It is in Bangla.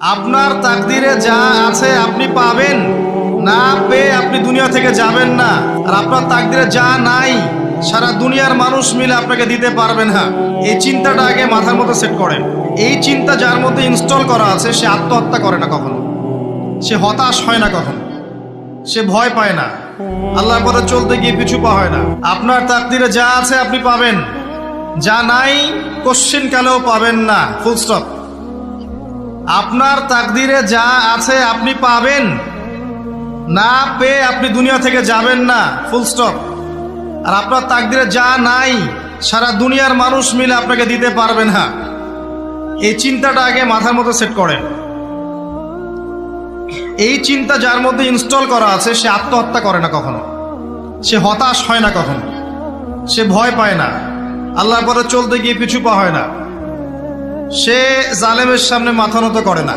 আপনার তাকদিরে যা আছে আপনি পাবেন, না পেয়ে আপনি দুনিয়া থেকে যাবেন না। আর আপনার তাকদিরে যা নাই সারা দুনিয়ার মানুষ মিলে আপনাকে দিতে পারবে না। এই চিন্তাটা আগে মাথার মধ্যে সেট করেন। এই চিন্তা যার মধ্যে ইনস্টল করা আছে সে আত্মহত্যা করে না কখনো, সে হতাশ হয় না কখনো, সে ভয় পায় না, আল্লাহর পথে চলতে গিয়ে পিছু পা হয় না। আপনার তাকদিরে যা আছে আপনি পাবেন, যা নাই কোশ্চেন কালেও পাবেন না, ফুল স্টপ। আপনার তাকদিরে যা আছে আপনি পাবেন, না পেয়ে আপনি দুনিয়া থেকে যাবেন না, ফুল স্টপ। আর আপনার তাকদিরে যা নাই সারা দুনিয়ার মানুষ মিলে আপনাকে দিতে পারবে না। এই চিন্তাটা আগে মাথার মধ্যে সেট করেন। এই চিন্তা যার মধ্যে ইনস্টল করা আছে সে আত্মহত্যা করে না কখনো, সে হতাশ হয় না কখনো, সে ভয় পায় না, আল্লাহর পথে চলতে গিয়ে পিছু পা হয় না, সে জালেমের সামনে মাথা নত করে না।